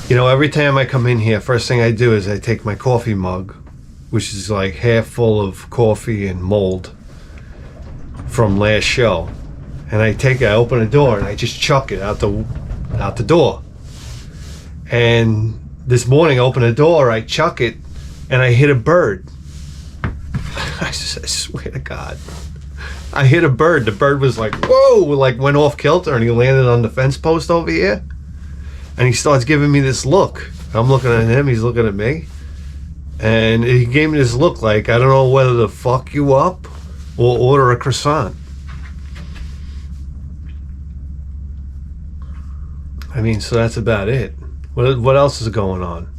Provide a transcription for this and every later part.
You know, every time I come in here, first thing I do is I take my coffee mug, which is like half full of coffee and mold from last show, and I open the door and I just chuck it out the door. And this morning I open the door, I chuck it, and I hit a bird. I swear to God. I hit a bird. The bird was like, whoa, like went off kilter, and he landed on the fence post over here. And he starts giving me this look. I'm looking at him, he's looking at me. And he gave me this look like, I don't know whether to fuck you up or order a croissant. I mean, so that's about it. What else is going on?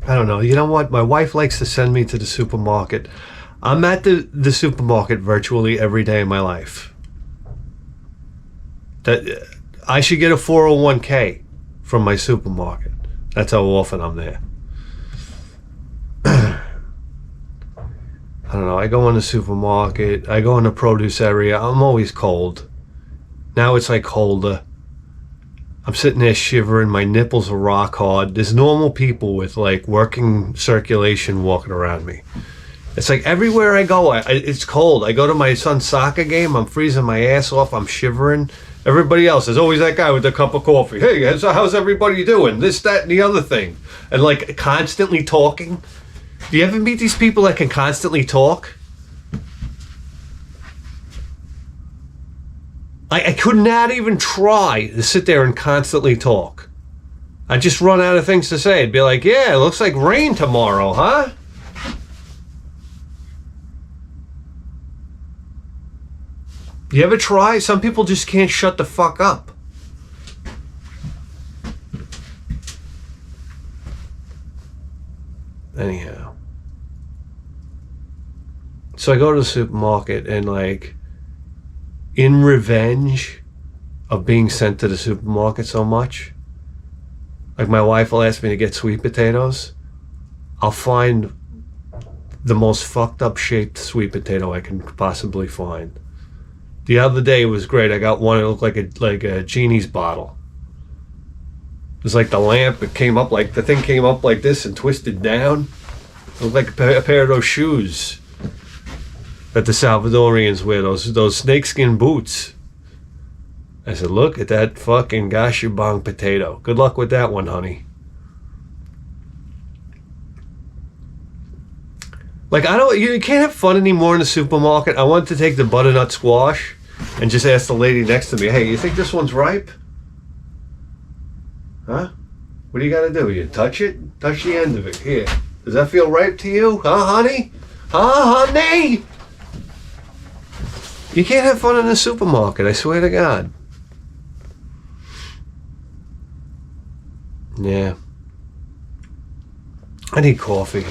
I don't know. You know what? My wife likes to send me to the supermarket. I'm at the supermarket virtually every day of my life. That I should get a 401k from my supermarket. That's how often I'm there. I don't know. I go in the supermarket. I go in the produce area. I'm always cold. Now it's like colder. I'm sitting there shivering. My nipples are rock hard. There's normal people with like working circulation walking around me. It's like everywhere I go, it's cold. I go to my son's soccer game. I'm freezing my ass off. I'm shivering. Everybody else, there's always that guy with a cup of coffee. Hey, how's everybody doing? This, that, and the other thing. And like constantly talking. Do you ever meet these people that can constantly talk? I could not even try to sit there and constantly talk. I'd just run out of things to say. I'd be like, yeah, it looks like rain tomorrow, huh? You ever try? Some people just can't shut the fuck up. Anyhow. So I go to the supermarket and like, in revenge of being sent to the supermarket so much, like my wife will ask me to get sweet potatoes, I'll find the most fucked up shaped sweet potato I can possibly find. The other day it was great. I got one that looked like a genie's bottle. It was like the lamp. It came up like the thing came up like this and twisted down. It looked like a pair of those shoes that the Salvadorians wear. Those snakeskin boots. I said, look at that fucking gashibang potato. Good luck with that one, honey. Like you can't have fun anymore in the supermarket. I wanted to take the butternut squash and just ask the lady next to me, hey, you think this one's ripe? Huh? What do you gotta do? You touch it? Touch the end of it. Here. Does that feel ripe to you? Huh, honey? Huh, honey? You can't have fun in the supermarket, I swear to God. Yeah. I need coffee.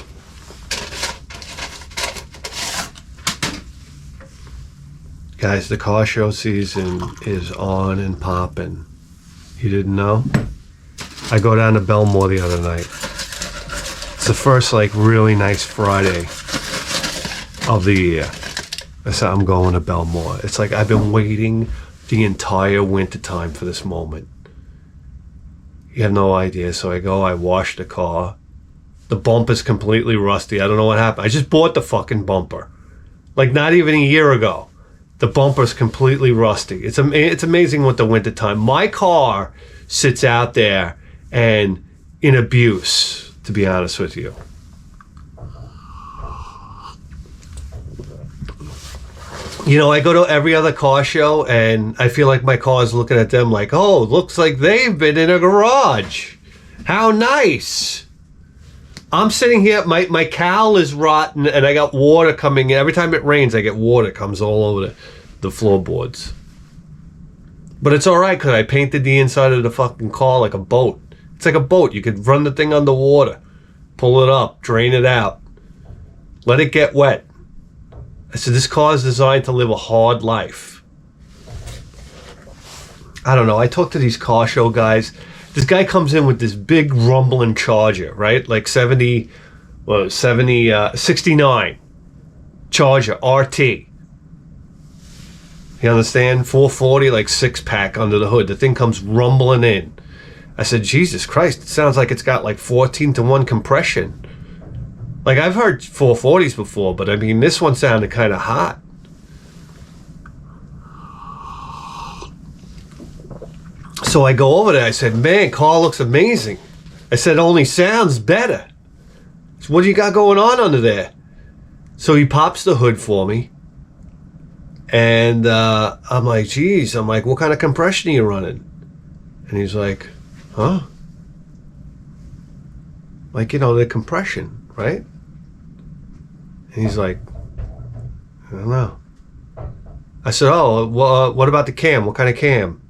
Guys, the car show season is on and popping. You didn't know? I go down to Belmore the other night. It's the first like really nice Friday of the year. I said I'm going to Belmore. It's like I've been waiting the entire winter time for this moment. You have no idea. So I go, I wash the car. The bumper's completely rusty. I don't know what happened. I just bought the fucking bumper. Like not even a year ago. The bumper's completely rusty. It's amazing with the winter time. My car sits out there and in abuse, to be honest with you. You know, I go to every other car show and I feel like my car is looking at them like, oh, looks like they've been in a garage. How nice. I'm sitting here, my cowl is rotten and I got water coming in. Every time it rains, I get water comes all over the floorboards. But it's all right because I painted the inside of the fucking car like a boat. It's like a boat. You could run the thing underwater, pull it up, drain it out, let it get wet. I said, this car is designed to live a hard life. I don't know. I talk to these car show guys. This guy comes in with this big rumbling Charger, right? Like 69 Charger RT. You understand? 440, like 6-pack under the hood. The thing comes rumbling in. I said, Jesus Christ, it sounds like it's got like 14-to-1 compression. Like, I've heard 440s before, but I mean, this one sounded kind of hot. So I go over there. I said, man, car looks amazing. I said, it only sounds better. So what do you got going on under there? So he pops the hood for me. And I'm like, geez. I'm like, what kind of compression are you running? And he's like, huh? Like, you know, the compression, right? And he's like, I don't know. I said, oh, well, what about the cam? What kind of cam?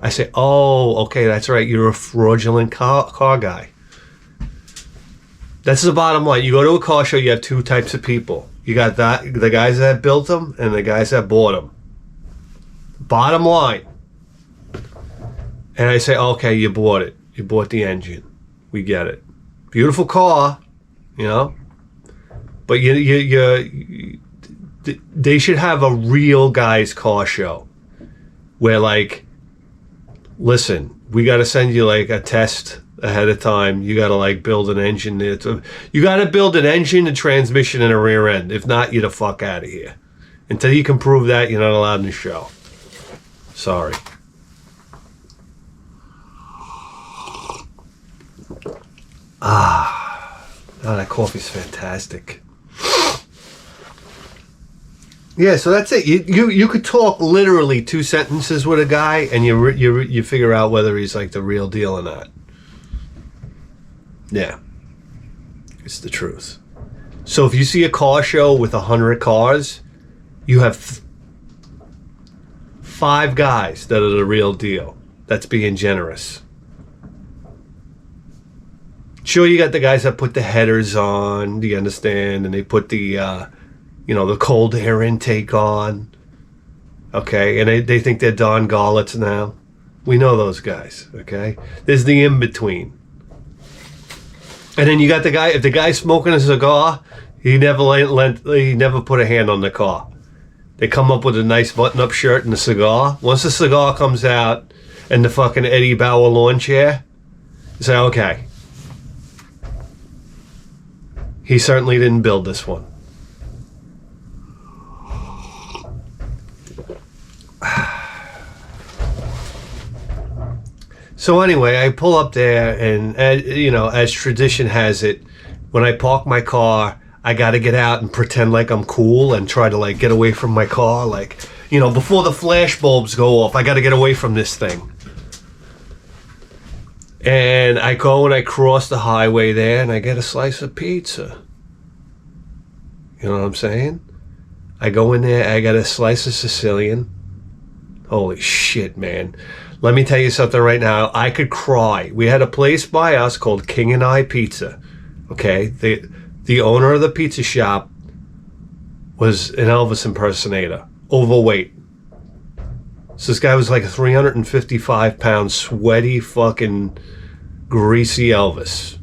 I say, oh, okay, that's right. You're a fraudulent car guy. That's the bottom line. You go to a car show, you have two types of people. You got the guys that built them and the guys that bought them. Bottom line. And I say, okay, you bought it. You bought the engine. We get it. Beautiful car, you know. But they should have a real guys car show where, like, listen, we got to send you like a test ahead of time. You got to like build an engine. You got to build an engine, a transmission, and a rear end. If not, you're the fuck out of here. Until you can prove that, you're not allowed in the show. Sorry. Oh, that coffee's fantastic. Yeah, so that's it. You could talk literally 2 sentences with a guy, and you figure out whether he's like the real deal or not. Yeah, it's the truth. So if you see a car show with 100 cars, you have 5 guys that are the real deal. That's being generous. Sure, you got the guys that put the headers on, do you understand? And they put the, the cold air intake on. Okay, and they think they're Don Garlits now. We know those guys, okay? There's the in-between. And then you got the guy, if the guy's smoking a cigar, he never put a hand on the car. They come up with a nice button-up shirt and a cigar. Once the cigar comes out and the fucking Eddie Bauer lawn chair, you say, okay. He certainly didn't build this one. So anyway, I pull up there, and as tradition has it, when I park my car, I got to get out and pretend like I'm cool and try to like get away from my car. Like, before the flash bulbs go off, I got to get away from this thing. And I go and I cross the highway there, and I get a slice of pizza. You know what I'm saying? I go in there, I got a slice of Sicilian. Holy shit, man. Let me tell you something right now. I could cry. We had a place by us called King and I Pizza. Okay? The owner of the pizza shop was an Elvis impersonator. Overweight. So this guy was like a 355-pound, sweaty, fucking, greasy Elvis.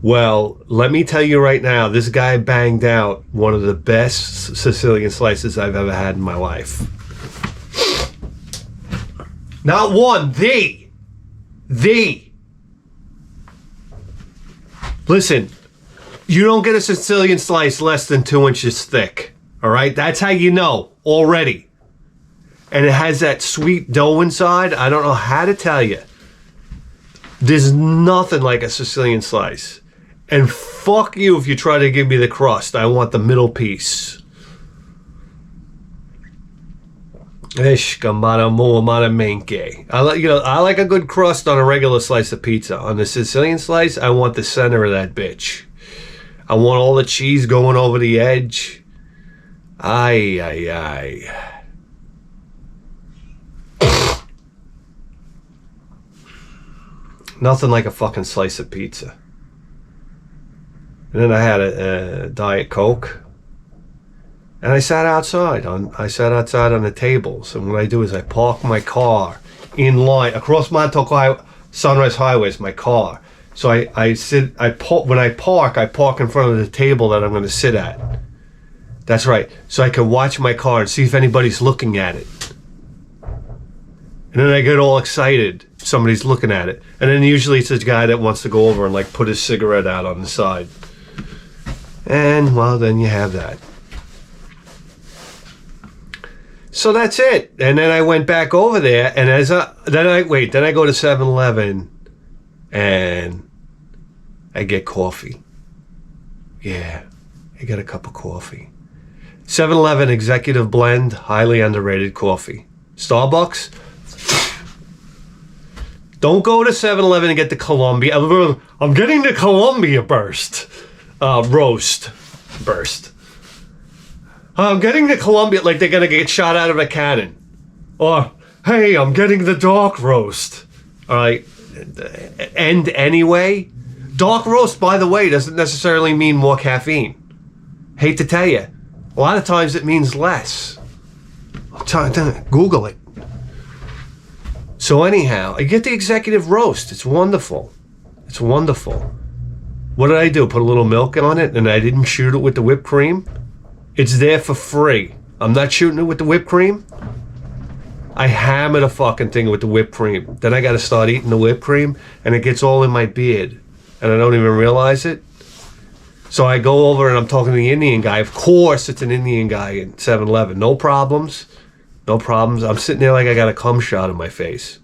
Well, let me tell you right now, this guy banged out one of the best Sicilian slices I've ever had in my life. Not one, the. Listen, you don't get a Sicilian slice less than 2 inches thick. All right? That's how you know already. And it has that sweet dough inside. I don't know how to tell you. There's nothing like a Sicilian slice. And fuck you if you try to give me the crust. I want the middle piece. I like a good crust on a regular slice of pizza. On the Sicilian slice, I want the center of that bitch. I want all the cheese going over the edge. Ay. Nothing like a fucking slice of pizza. And then I had a Diet Coke. And I sat outside on the tables. And what I do is I park my car in line across Montauk Sunrise Highway is my car. So when I park in front of the table that I'm going to sit at. That's right. So I can watch my car and see if anybody's looking at it. And then I get all excited. Somebody's looking at it. And then usually it's a guy that wants to go over and like put his cigarette out on the side. And well, then you have that. So that's it. And then I went back over there, and then I go to 7-Eleven and I get coffee. Yeah, I get a cup of coffee. 7-Eleven Executive Blend, highly underrated coffee. Starbucks, don't go to 7-Eleven and get the Columbia. I'm getting the Columbia roast burst. I'm getting the Columbia, like they're gonna get shot out of a cannon. Or, hey, I'm getting the dark roast. All right, and anyway, dark roast, by the way, doesn't necessarily mean more caffeine. Hate to tell you, a lot of times it means less. Google it. So anyhow, I get the executive roast. It's wonderful. It's wonderful. What did I do? Put a little milk on it, and I didn't shoot it with the whipped cream? It's there for free. I'm not shooting it with the whipped cream. I hammer the fucking thing with the whipped cream. Then I gotta start eating the whipped cream, and it gets all in my beard, and I don't even realize it. So I go over and I'm talking to the Indian guy. Of course, it's an Indian guy in 7-Eleven. No problems. No problems. I'm sitting there like I got a cum shot in my face.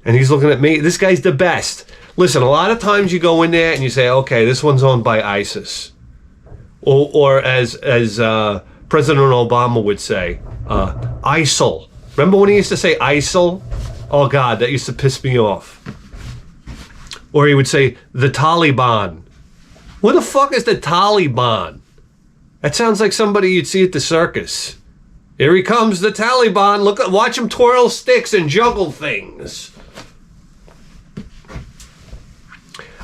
And he's looking at me. This guy's the best. Listen, a lot of times you go in there and you say, okay, this one's owned by ISIS. Or as President Obama would say, ISIL. Remember when he used to say ISIL? Oh, God, that used to piss me off. Or he would say, the Taliban. What the fuck is the Taliban? That sounds like somebody you'd see at the circus. Here he comes, the Taliban. Watch him twirl sticks and juggle things.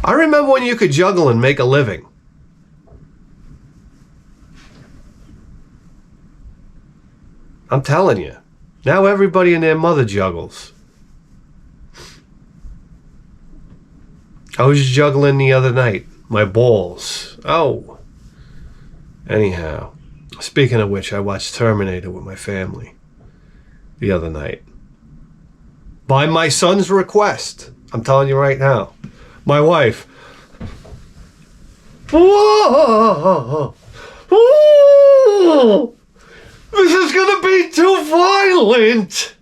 I remember when you could juggle and make a living. I'm telling you. Now everybody and their mother juggles. I was juggling the other night. My balls. Oh. Anyhow. Speaking of which, I watched Terminator with my family the other night. By my son's request. I'm telling you right now. My wife. Whoa! Whoa! This is gonna be too violent!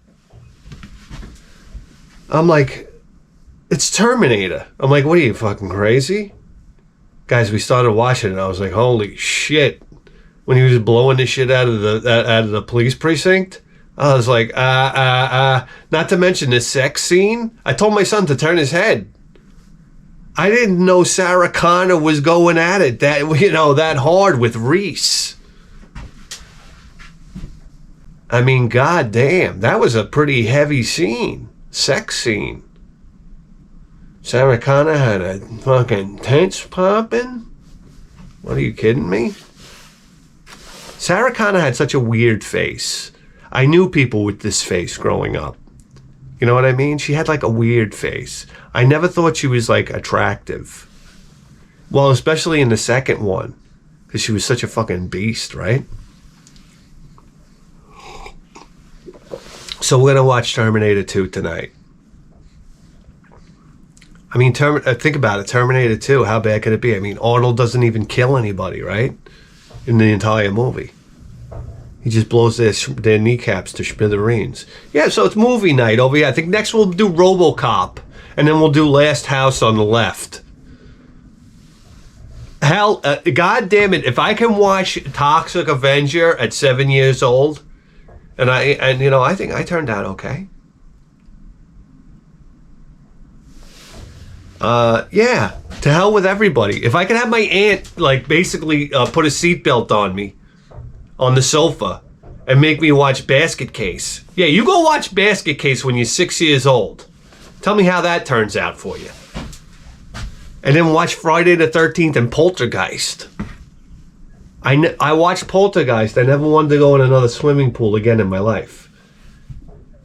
I'm like, it's Terminator. I'm like, what are you, fucking crazy? Guys, we started watching it, and I was like, holy shit. When he was blowing the shit out of the police precinct, I was like, not to mention this sex scene. I told my son to turn his head. I didn't know Sarah Connor was going at it that hard with Reese. I mean, goddamn, that was a pretty heavy scene. Sex scene. Sarah Connor had a fucking tits popping? What, are you kidding me? Sarah Connor had such a weird face. I knew people with this face growing up. You know what I mean? She had like a weird face. I never thought she was like attractive. Well, especially in the second one. Because she was such a fucking beast, right? So we're going to watch Terminator 2 tonight. I mean, think about it. Terminator 2, how bad could it be? I mean, Arnold doesn't even kill anybody, right? In the entire movie. He just blows their kneecaps to smithereens. Yeah, so it's movie night over here. I think next we'll do RoboCop. And then we'll do Last House on the Left. Hell, God damn it. If I can watch Toxic Avenger at 7 years old, and I think I turned out okay. Yeah, to hell with everybody. If I could have my aunt, like, basically put a seatbelt on me on the sofa and make me watch Basket Case. Yeah, you go watch Basket Case when you're 6 years old. Tell me how that turns out for you. And then watch Friday the 13th and Poltergeist. I watched Poltergeist. I never wanted to go in another swimming pool again in my life.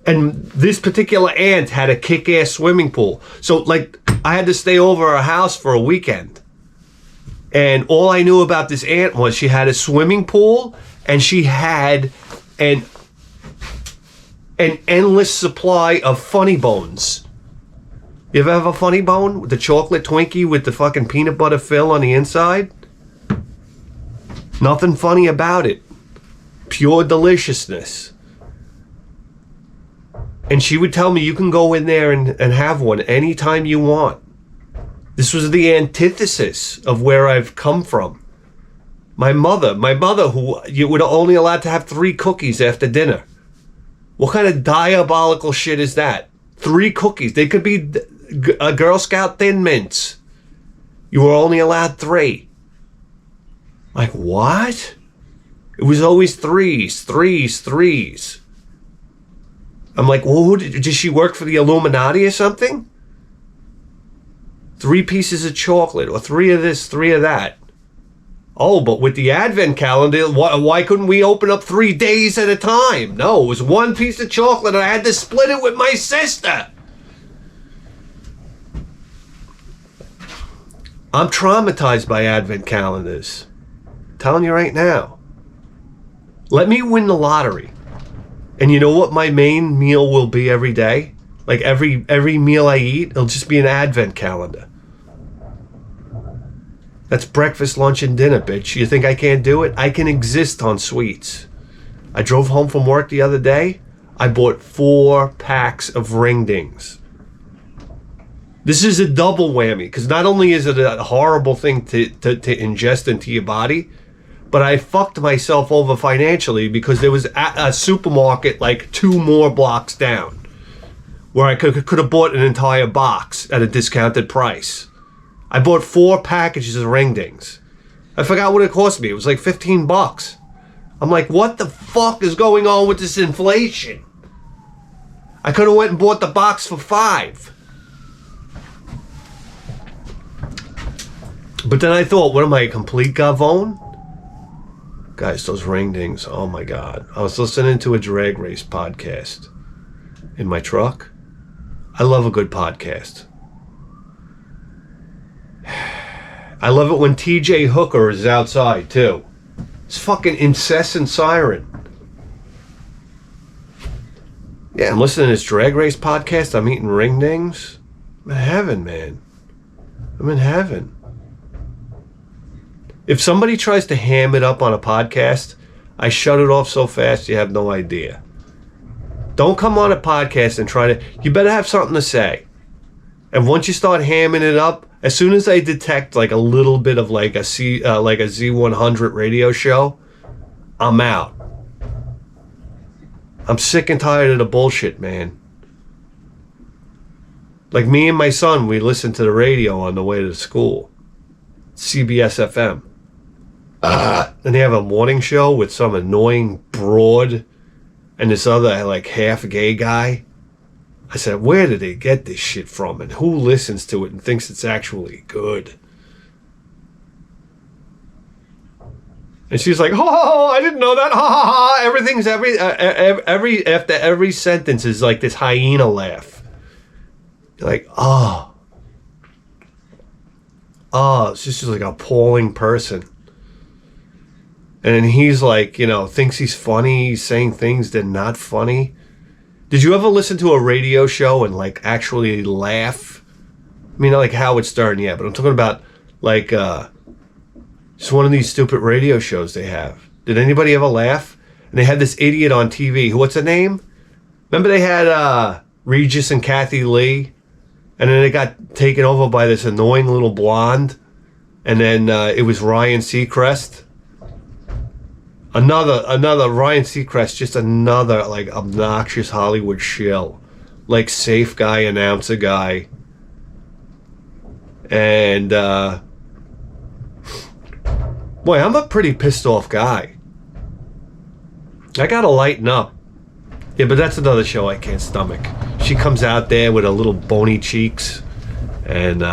And this particular aunt had a kick-ass swimming pool. So, like, I had to stay over at her house for a weekend. And all I knew about this aunt was she had a swimming pool and she had an endless supply of Funny Bones. You ever have a Funny Bone? The chocolate Twinkie with the fucking peanut butter fill on the inside? Nothing funny about it. Pure deliciousness. And she would tell me, you can go in there and have one anytime you want. This was the antithesis of where I've come from. My mother, who you were only allowed to have 3 cookies after dinner. What kind of diabolical shit is that? 3 cookies. They could be a Girl Scout Thin Mints. You were only allowed 3. Like, what? It was always threes. I'm like, well, did she work for the Illuminati or something? 3 pieces of chocolate, or 3 of this, 3 of that. Oh, but with the advent calendar, why couldn't we open up 3 days at a time? No, it was 1 piece of chocolate and I had to split it with my sister. I'm traumatized by advent calendars. I'm telling you right now. Let me win the lottery. And you know what my main meal will be every day? Like every meal I eat, it'll just be an advent calendar. That's breakfast, lunch, and dinner, bitch. You think I can't do it? I can exist on sweets. I drove home from work the other day. I bought 4 packs of ring dings. This is a double whammy, because not only is it a horrible thing to ingest into your body, but I fucked myself over financially because there was a supermarket like 2 more blocks down where I could have bought an entire box at a discounted price. I bought 4 packages of ring dings. I forgot what it cost me. It was like $15. I'm like, what the fuck is going on with this inflation? I could have went and bought the box for $5. But then I thought, what am I, a complete gavone? Guys, those ring dings, oh my God. I was listening to a drag race podcast in my truck. I love a good podcast. I love it when TJ Hooker is outside too. It's fucking incessant siren. Yeah, I'm listening to this drag race podcast. I'm eating ring dings. I'm in heaven, man. I'm in heaven. If somebody tries to ham it up on a podcast, I shut it off so fast you have no idea. Don't come on a podcast and try to... You better have something to say. And once you start hamming it up, as soon as I detect like a little bit of like a Z100 radio show, I'm out. I'm sick and tired of the bullshit, man. Like me and my son, we listen to the radio on the way to school. CBS FM. And they have a morning show with some annoying broad and this other like half gay guy. I said, where did they get this shit from? And who listens to it and thinks it's actually good? And she's like, oh, I didn't know that. Ha ha ha. Everything's after every sentence is like this hyena laugh. You're like, oh, it's just like an appalling person. And he's like, thinks he's funny. He's saying things that are not funny. Did you ever listen to a radio show and like actually laugh? I mean, like Howard Stern, yeah, but I'm talking about like just one of these stupid radio shows they have. Did anybody ever laugh? And they had this idiot on TV. What's her name? Remember they had Regis and Kathy Lee? And then it got taken over by this annoying little blonde. And then it was Ryan Seacrest. Another Ryan Seacrest, just another like obnoxious Hollywood shill, like safe guy, announcer guy, and boy, I'm a pretty pissed off guy. I gotta lighten up. Yeah, but that's another show I can't stomach. She comes out there with her little bony cheeks, and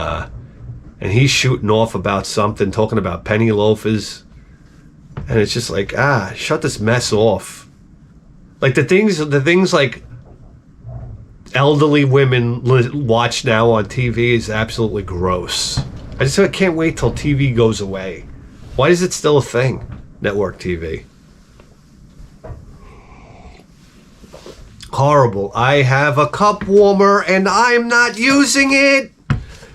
he's shooting off about something, talking about penny loafers. And it's just like, shut this mess off. Like the things like elderly women watch now on TV is absolutely gross. I can't wait till TV goes away. Why is it still a thing? Network TV. Horrible. I have a cup warmer and I'm not using it.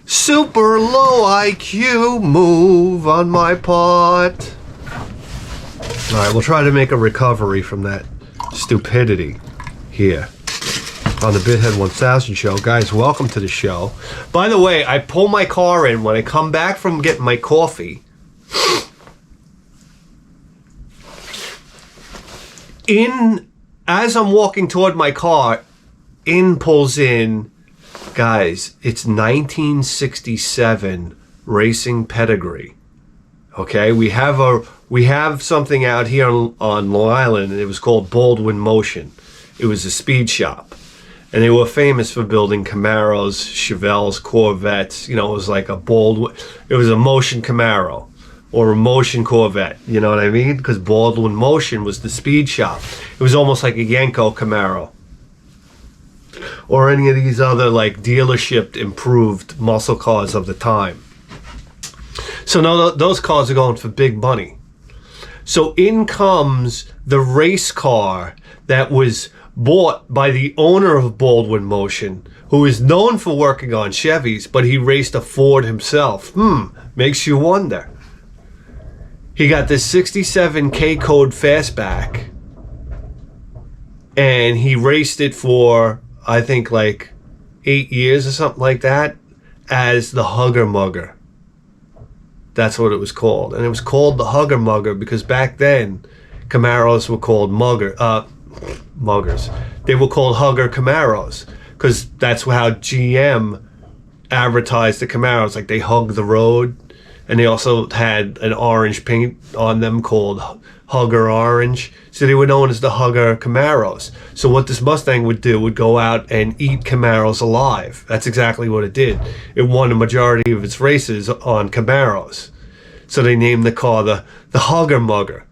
Super low IQ move on my part. All right, we'll try to make a recovery from that stupidity here on the Bithead 1000 show. Guys, welcome to the show. By the way, I pull my car in when I come back from getting my coffee. As I'm walking toward my car, pulls in, guys, it's 1967 racing pedigree. Okay, we have something out here on Long Island, and it was called Baldwin Motion. It was a speed shop, and they were famous for building Camaros, Chevelles, Corvettes. You know, it was like it was a motion Camaro or a motion Corvette. You know what I mean? Because Baldwin Motion was the speed shop. It was almost like a Yenko Camaro or any of these other like dealership improved muscle cars of the time. So now those cars are going for big money. So in comes the race car that was bought by the owner of Baldwin Motion, who is known for working on Chevys, but he raced a Ford himself. Makes you wonder. He got this 67 K-Code Fastback, and he raced it for, I think, like 8 years or something like that, as the Hugger Mugger. That's what it was called. And it was called the Hugger Mugger because back then, Camaros were called muggers. They were called Hugger Camaros because that's how GM advertised the Camaros. Like, they hugged the road. And they also had an orange paint on them called Hugger Orange. So they were known as the Hugger Camaros. So what this Mustang would do would go out and eat Camaros alive. That's exactly what it did. It won a majority of its races on Camaros. So they named the car the Hugger Mugger,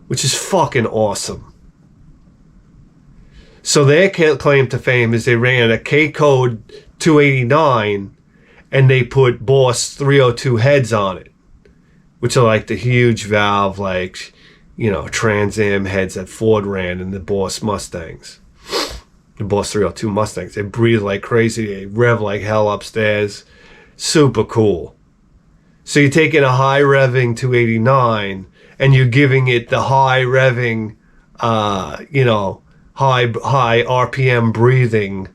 which is fucking awesome. So their claim to fame is they ran a K-Code 289 and they put Boss 302 heads on it, which are like the huge valve, like, you know, Trans Am heads that Ford ran in the Boss Mustangs. The Boss 302 Mustangs. They breathe like crazy. They rev like hell upstairs. Super cool. So you're taking a high revving 289 and you're giving it the high revving, high RPM breathing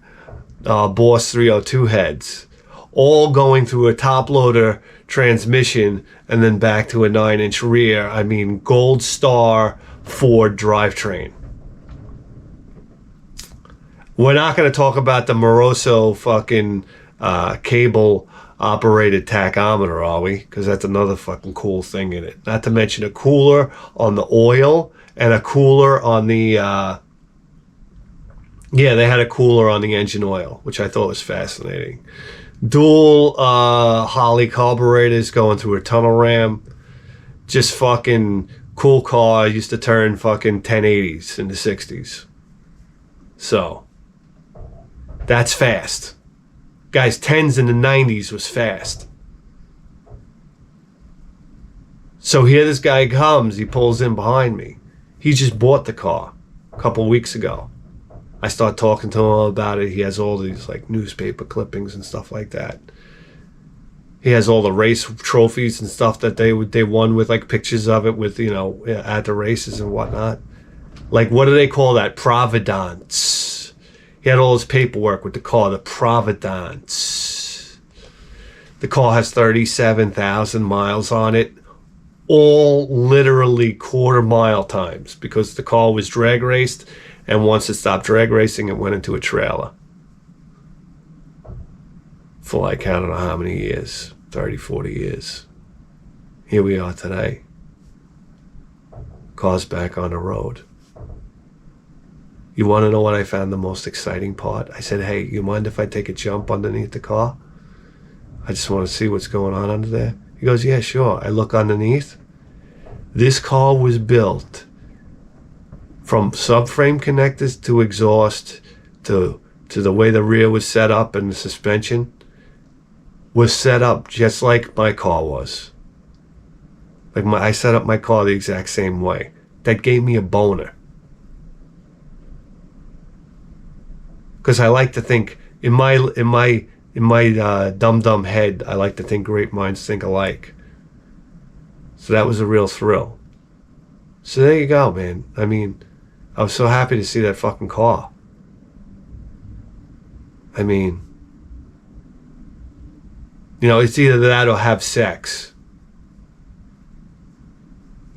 Boss 302 heads, all going through a top loader transmission and then back to a 9-inch rear. I mean, Gold Star Ford drivetrain. We're not going to talk about the Moroso fucking cable operated tachometer, are we? Because that's another fucking cool thing in it. Not to mention a cooler on the oil and a cooler on the they had a cooler on the engine oil, which I thought was fascinating. Dual Holley carburetors going through a tunnel ram. Just fucking cool car. Used to turn fucking 1080s in the 60s. So that's fast. Guys, 10s in the 90s was fast. So here this guy comes. He pulls in behind me. He just bought the car a couple weeks ago. I start talking to him about it. He has all these like newspaper clippings and stuff like that. He has all the race trophies and stuff that they won with, like pictures of it with, you know, at the races and whatnot. Like, what do they call that? Providence. He had all his paperwork with the car, the Providence. The car has 37,000 miles on it, all literally quarter mile times because the car was drag raced. And once it stopped drag racing, it went into a trailer. For like, I don't know how many years, 30, 40 years. Here we are today. Car's back on the road. You want to know what I found the most exciting part? I said, hey, you mind if I take a jump underneath the car? I just want to see what's going on under there. He goes, yeah, sure. I look underneath. This car was built from subframe connectors to exhaust to to the way the rear was set up and the suspension was set up just like my car was. Like I set up my car the exact same way. That gave me a boner. Because I like to think in my dumb head, I like to think great minds think alike. So that was a real thrill. So there you go, man. I mean, I was so happy to see that fucking car. I mean, you know, it's either that or have sex.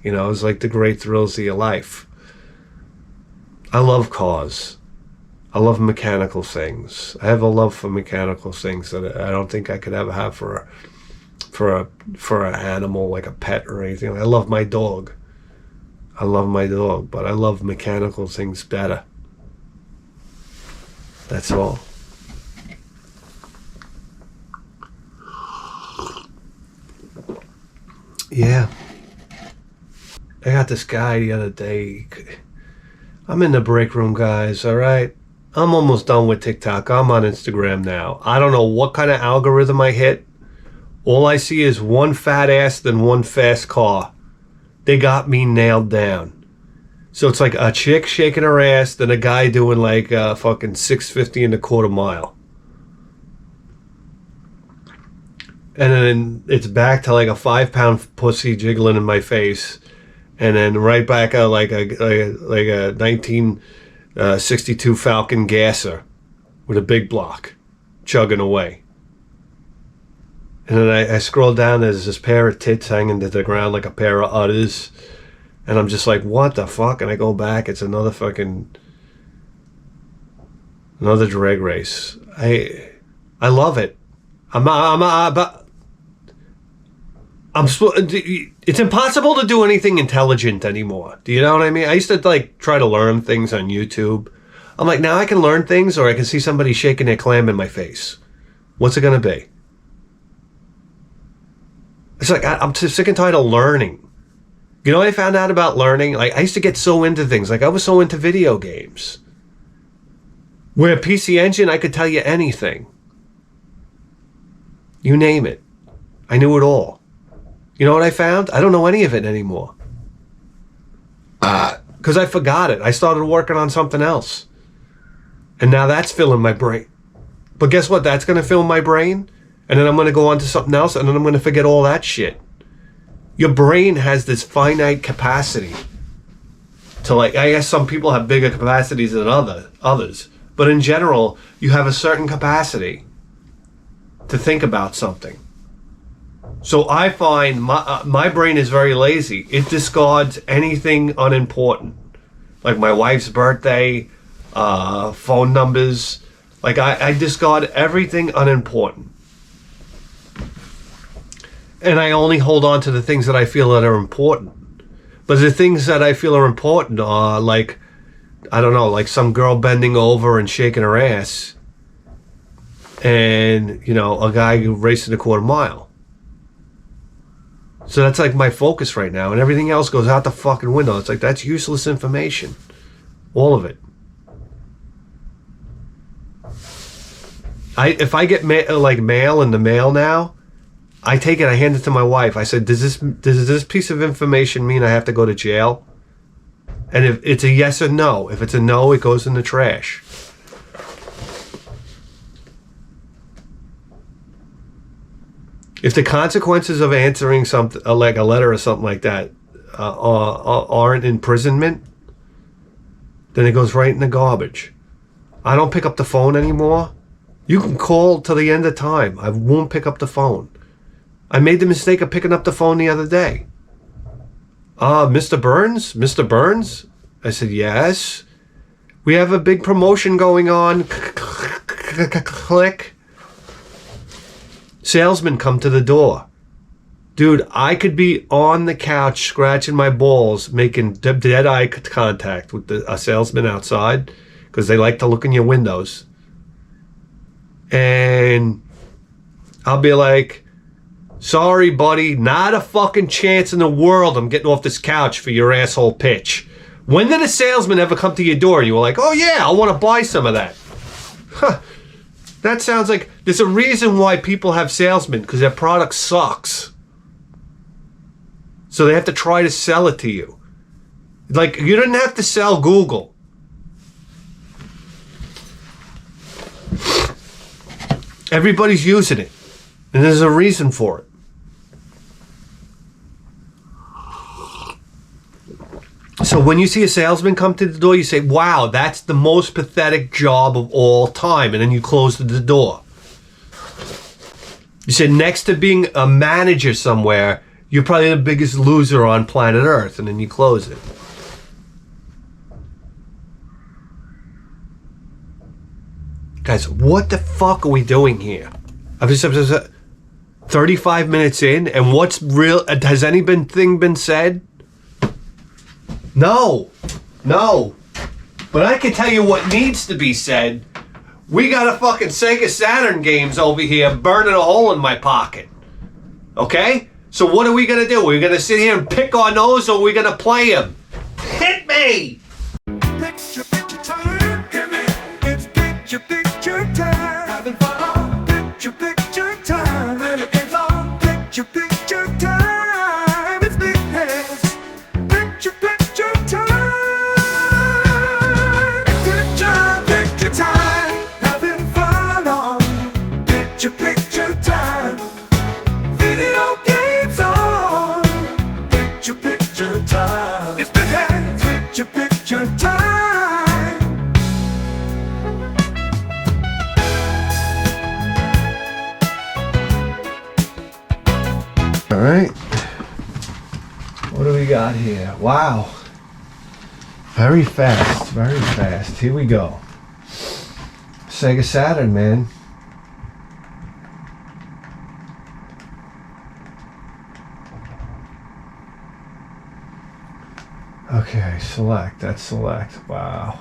You know, it's like the great thrills of your life. I love cars. I love mechanical things. I have a love for mechanical things that I don't think I could ever have for an animal, like a pet or anything. I love my dog. I love my dog, but I love mechanical things better. That's all. Yeah. I got this guy the other day. I'm in the break room, guys, all right? I'm almost done with TikTok. I'm on Instagram now. I don't know what kind of algorithm I hit. All I see is one fat ass and one fast car. They got me nailed down. So it's like a chick shaking her ass, then a guy doing like fucking 650 in a quarter mile. And then it's back to like a 5-pound pussy jiggling in my face. And then right back out like a 1962 Falcon gasser with a big block chugging away. And then I scroll down, there's this pair of tits hanging to the ground like a pair of udders. And I'm just like, what the fuck? And I go back, it's another drag race. I love it. It's impossible to do anything intelligent anymore. Do you know what I mean? I used to like try to learn things on YouTube. I'm like, now I can learn things, or I can see somebody shaking their clam in my face. What's it gonna be? It's like, I'm sick and tired of learning. You know what I found out about learning? Like, I used to get so into things. Like, I was so into video games. Where PC Engine, I could tell you anything. You name it. I knew it all. You know what I found? I don't know any of it anymore. Because I forgot it. I started working on something else. And now that's filling my brain. But guess what? That's going to fill my brain. And then I'm going to go on to something else. And then I'm going to forget all that shit. Your brain has this finite capacity. To like, I guess some people have bigger capacities than others. But in general, you have a certain capacity to think about something. So I find my brain is very lazy. It discards anything unimportant. Like my wife's birthday, phone numbers. Like I discard everything unimportant. And I only hold on to the things that I feel that are important. But the things that I feel are important are like, I don't know, like some girl bending over and shaking her ass. And, you know, a guy racing a quarter mile. So that's like my focus right now, and everything else goes out the fucking window. It's like, that's useless information. All of it. If I get mail in the mail now, I take it, I hand it to my wife. I said, does this piece of information mean I have to go to jail? And if it's a yes or no. If it's a no, it goes in the trash. If the consequences of answering something like a letter or something like that aren't imprisonment, then it goes right in the garbage. I don't pick up the phone anymore. You can call till the end of time. I won't pick up the phone. I made the mistake of picking up the phone the other day. Mr. Burns? Mr. Burns? I said, yes. We have a big promotion going on. Click. Salesman come to the door. Dude, I could be on the couch scratching my balls, making dead eye contact with a salesman outside, because they like to look in your windows. And I'll be like, sorry, buddy, not a fucking chance in the world I'm getting off this couch for your asshole pitch. When did a salesman ever come to your door? You were like, oh yeah, I want to buy some of that. Huh. That sounds like there's a reason why people have salesmen, because their product sucks. So they have to try to sell it to you. Like, you didn't have to sell Google. Everybody's using it. And there's a reason for it. So when you see a salesman come to the door, you say, wow, that's the most pathetic job of all time. And then you close the door. You say, next to being a manager somewhere, you're probably the biggest loser on planet Earth. And then you close it. Guys, what the fuck are we doing here? I've just 35 minutes in, and what's real? Has anything been said? No. But I can tell you what needs to be said. We got a fucking Sega Saturn games over here burning a hole in my pocket. Okay? So what are we gonna do? We're gonna sit here and pick on those, or are we gonna play them? Hit me! Picture time, give me. It's picture time. Having fun. Picture time. When it gets on. Picture time. It's big hands. Picture time. Picture time. Having fun on. Picture time. Video games on. Picture time. It's big hands. Picture time. All right. What do we got here? Wow. Very fast. Here we go. Sega Saturn, man. Okay, select. That's select. Wow.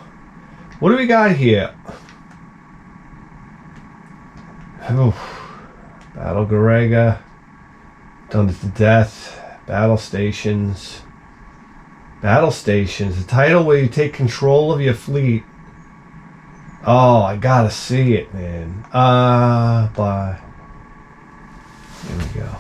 What do we got here? Oof. Battle Garega. Done it to death. Battle Stations. The title where you take control of your fleet. Oh, I gotta see it, man. Bye. Here we go.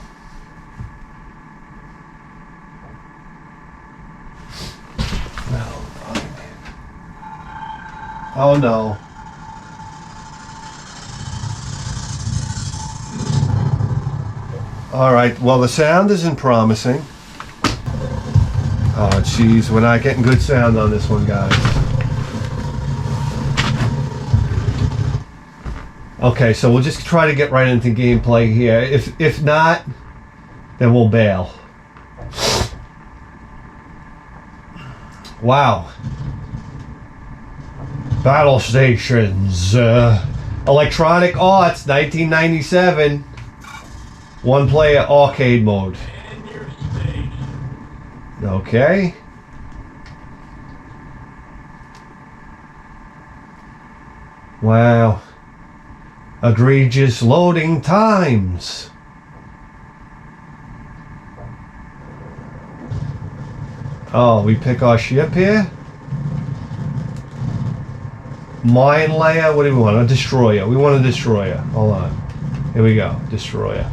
Oh no. Alright, well the sound isn't promising. Oh jeez, we're not getting good sound on this one, guys. Okay, so we'll just try to get right into gameplay here. If not, then we'll bail. Wow. Battle Stations. Electronic Arts, 1997. One player arcade mode. Okay. Wow. Egregious loading times. Oh, we pick our ship here? Mine layer, what do we want? A destroyer. We want a destroyer. Hold on. Here we go. Destroyer.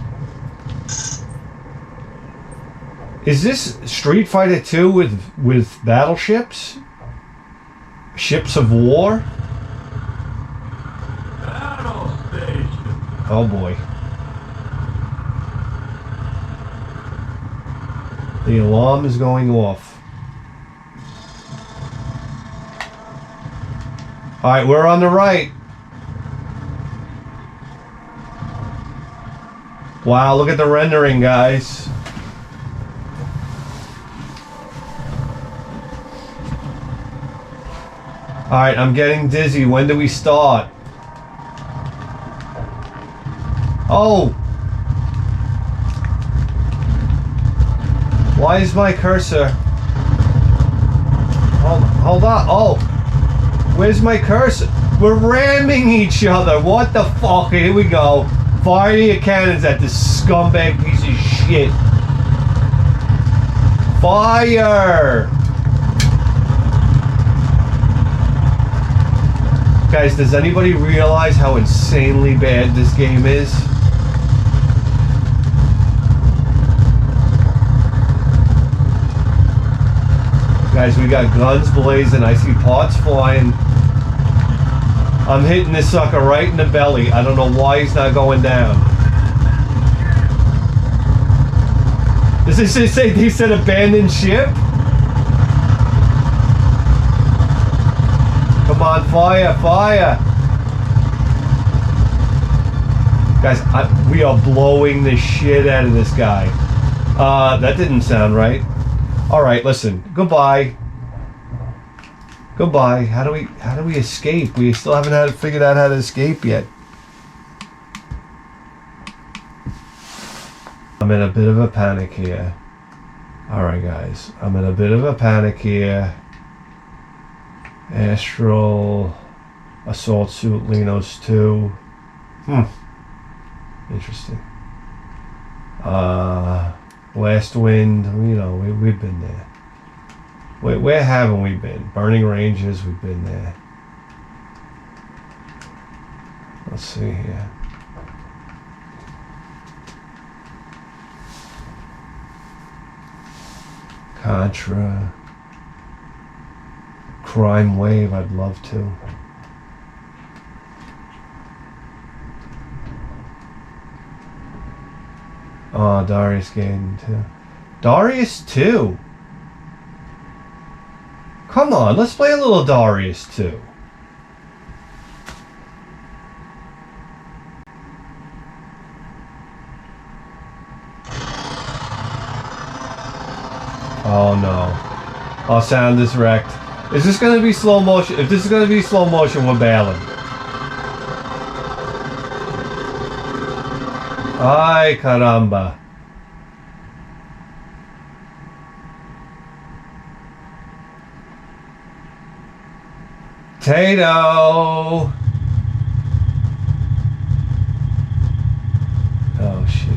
Is this Street Fighter 2 with battleships? Ships of war? Oh boy. The alarm is going off. Alright, we're on the right. Wow, look at the rendering, guys. Alright, I'm getting dizzy. When do we start? Oh! Why is my cursor? Hold on. Oh! Where's my cursor? We're ramming each other. What the fuck? Here we go. Fire your cannons at this scumbag piece of shit. Fire! Guys, does anybody realize how insanely bad this game is? Guys, we got guns blazing. I see parts flying. I'm hitting this sucker right in the belly. I don't know why he's not going down. Does this say he said abandoned ship? Come on, fire, fire. Guys, we are blowing the shit out of this guy. That didn't sound right. All right, listen. Goodbye. Goodbye. How do we escape? We still haven't figured out how to escape yet. I'm in a bit of a panic here. All right, guys. I'm in a bit of a panic here. Astral assault suit, Linos 2. Interesting. Last Wind, you know, we've been there. Where haven't we been? Burning Ranges, we've been there. Let's see here. Contra. Crime Wave, I'd love to. Oh, Darius Gaiden 2. Darius 2? Come on, let's play a little Darius 2. Oh no. Our sound is wrecked. Is this going to be slow motion? If this is going to be slow motion, we're bailing. Ay, caramba. Tato. Oh, shit.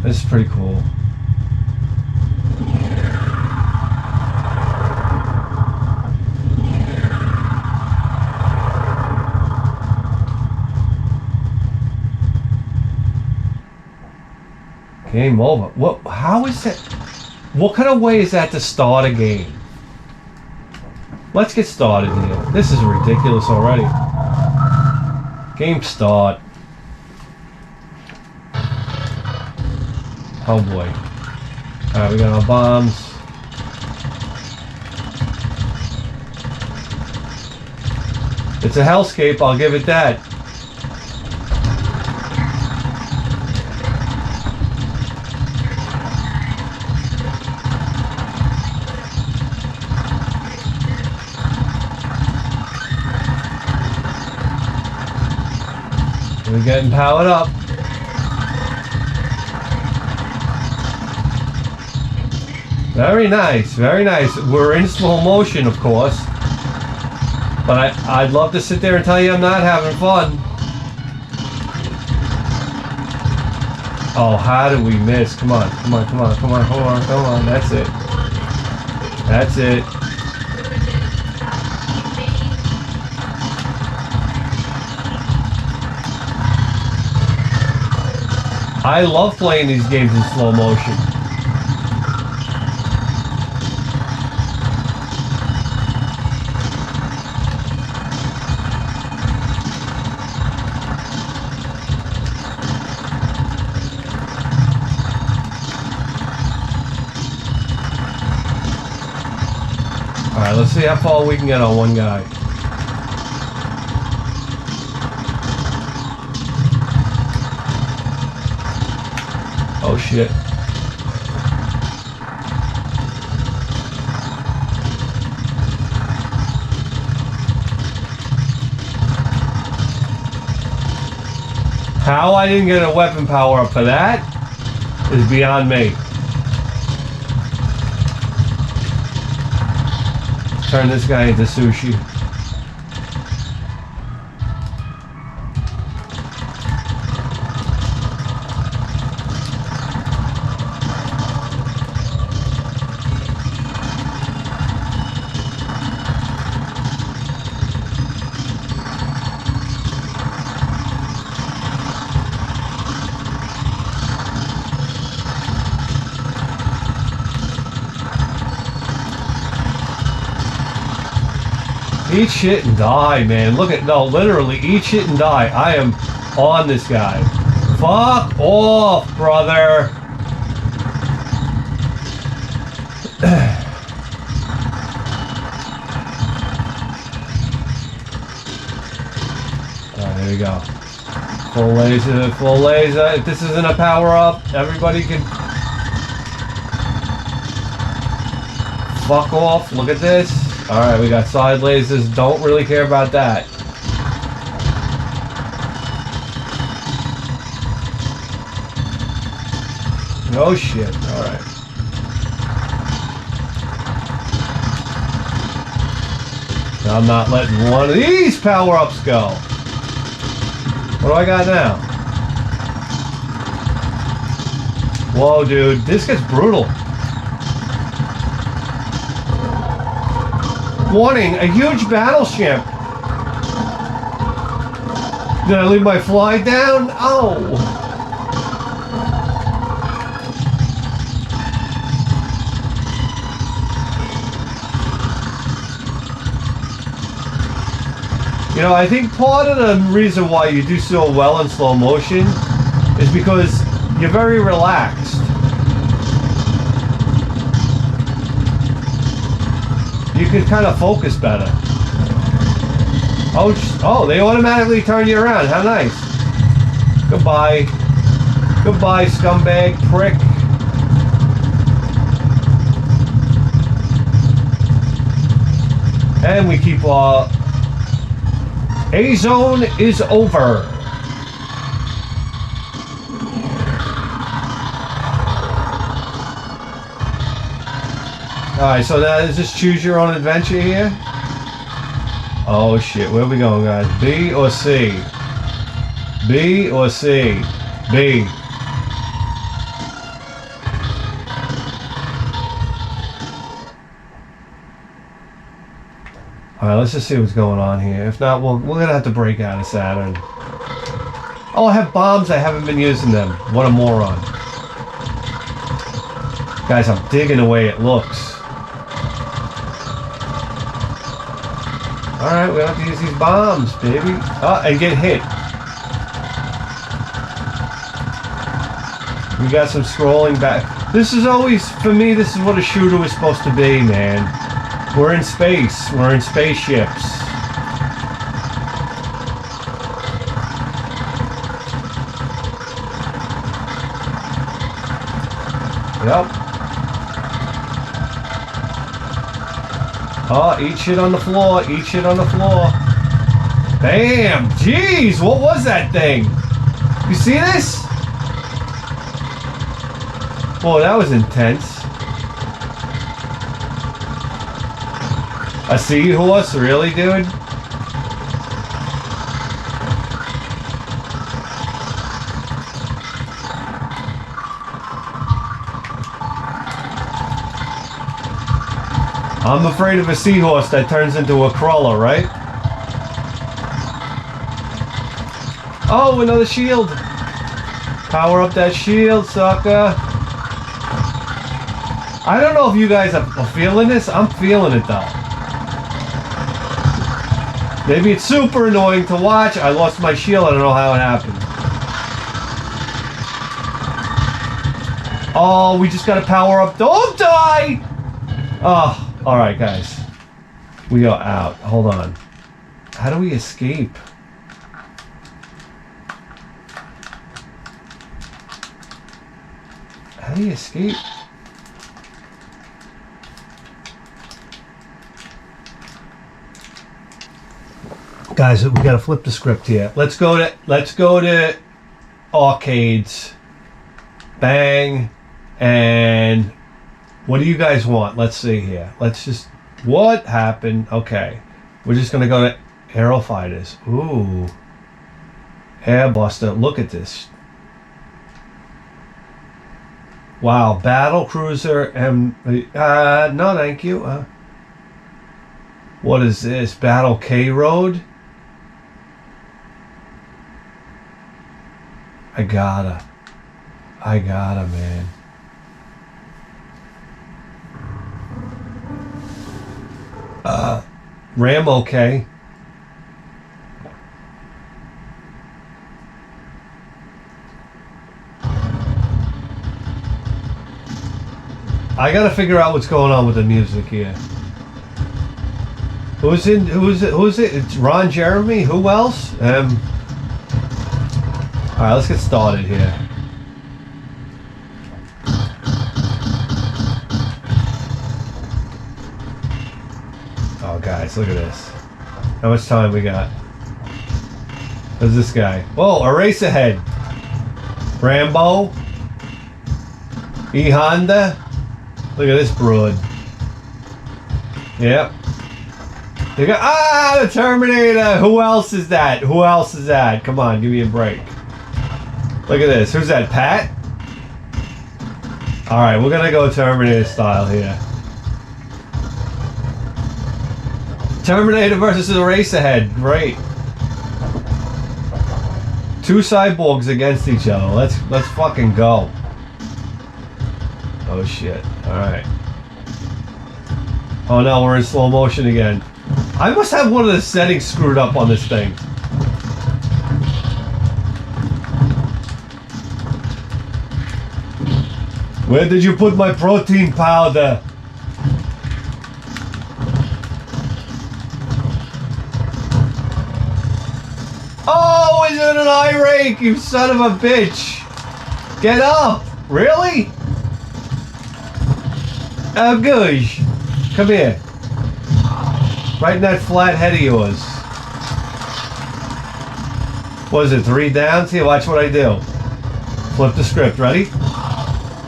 This is pretty cool. Game over. What? How is that? What kind of way is that to start a game? Let's get started here. This is ridiculous already. Game start. Oh boy. Alright, we got our bombs. It's a hellscape, I'll give it that. We're getting powered up. Very nice, very nice. We're in slow motion, of course. But I'd love to sit there and tell you I'm not having fun. Oh, how did we miss? Come on, come on, come on, come on, come on, come on. That's it. That's it. I love playing these games in slow motion. Alright, let's see how far we can get on one guy. Oh shit. How I didn't get a weapon power up for that is beyond me. Turn this guy into sushi. Eat shit and die, man. Look at, no, literally, eat shit and die. I am on this guy. Fuck off, brother. Alright, there we go. Full laser, full laser. If this isn't a power-up, everybody can... Fuck off. Look at this. Alright, we got side lasers. Don't really care about that. No shit. Alright. I'm not letting one of these power-ups go. What do I got now? Whoa, dude. This gets brutal. Warning, a huge battleship. Did I leave my fly down? Oh. You know, I think part of the reason why you do so well in slow motion is because you're very relaxed. You can kind of focus better. Oh, they automatically turn you around. How nice. Goodbye. Goodbye, scumbag prick. And we keep A zone is over. Alright, so that is just choose your own adventure here. Oh shit, where are we going, guys? B or C? B or C? B. Alright, let's just see what's going on here. If not, we're gonna have to break out of Saturn. Oh, I have bombs. I haven't been using them. What a moron. Guys, I'm digging the way it looks. Alright, we have to use these bombs, baby. Oh, and get hit. We got some scrolling back. This is always, for me, this is what a shooter was supposed to be, man. We're in space. We're in spaceships. Yep. Oh, eat shit on the floor. Eat shit on the floor. Bam! Jeez, what was that thing? You see this? Whoa, that was intense. A seahorse? Really, dude? I'm afraid of a seahorse that turns into a crawler, right? Oh, another shield. Power up that shield, sucker. I don't know if you guys are feeling this. I'm feeling it, though. Maybe it's super annoying to watch. I lost my shield. I don't know how it happened. Oh, we just got to power up. Don't die! Oh. Alright, guys. We are out. Hold on. How do we escape? How do you escape? Guys, we gotta flip the script here. Let's go to arcades. Bang. And what do you guys want? Let's see here. Let's just... What happened? Okay. We're just going to go to Aerofighters. Ooh. Airbuster. Look at this. Wow. Battle Cruiser. No, thank you. What is this? Battle K Road? I gotta, man. Ram okay. I gotta figure out what's going on with the music here. Who's it? It's Ron Jeremy? Who else? Alright, let's get started here. Oh guys, look at this. How much time we got? Who's this guy? Whoa, Eraserhead. Rambo. E Honda. Look at this broad. Yep. They got the Terminator. Who else is that? Who else is that? Come on, give me a break. Look at this. Who's that? Pat? All right, we're gonna go Terminator style here. Terminator versus Eraserhead. Great. Two cyborgs against each other. Let's fucking go. Oh shit. Alright. Oh no, we're in slow motion again. I must have one of the settings screwed up on this thing. Where did you put my protein powder? Oh, is it an eye rake, you son of a bitch? Get up! Really? Oh, gosh. Come here. Right in that flat head of yours. What is it, 3 down? See, watch what I do. Flip the script. Ready?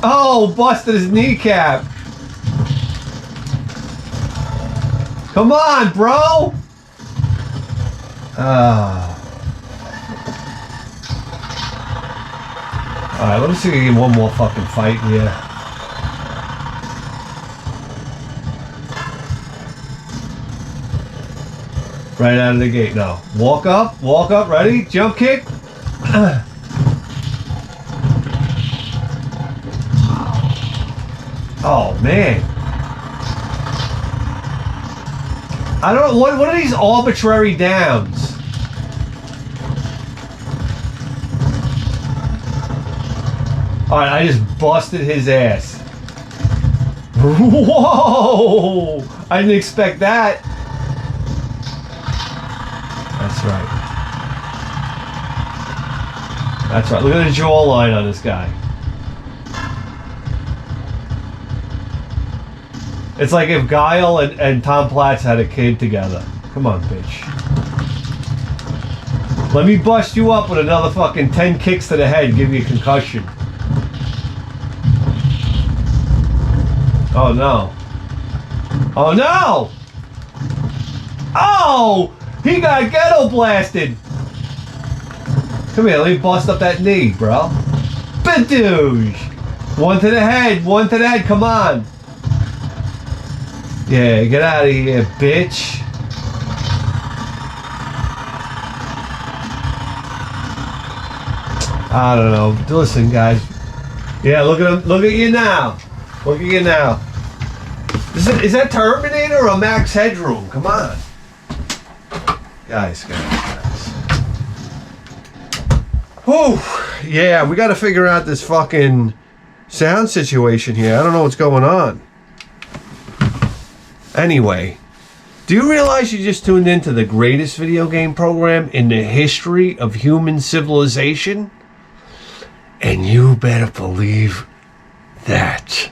Oh, busted his kneecap. Come on, bro. Alright, let me see if we can get one more fucking fight here. Right out of the gate. No. Walk up, ready? Jump kick. Oh, man. I don't know. What are these arbitrary downs? Alright, I just busted his ass. Whoa! I didn't expect that. That's right. That's right. Look at the jawline on this guy. It's like if Guile and Tom Platz had a kid together. Come on, bitch. Let me bust you up with another fucking 10 kicks to the head and give you a concussion. Oh no. Oh no! Oh! He got ghetto blasted! Come here, let me bust up that knee, bro. Badoosh! One to the head, come on! Yeah, get out of here, bitch. I don't know. Listen, guys. Yeah, look at him. Look at you now. Look at you now. Is that Terminator or Max Headroom? Come on. Guys. Whew. Yeah, we got to figure out this fucking sound situation here. I don't know what's going on. Anyway, do you realize you just tuned into the greatest video game program in the history of human civilization? And you better believe that.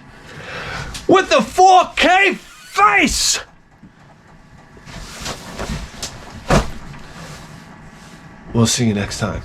With the 4K face! We'll see you next time.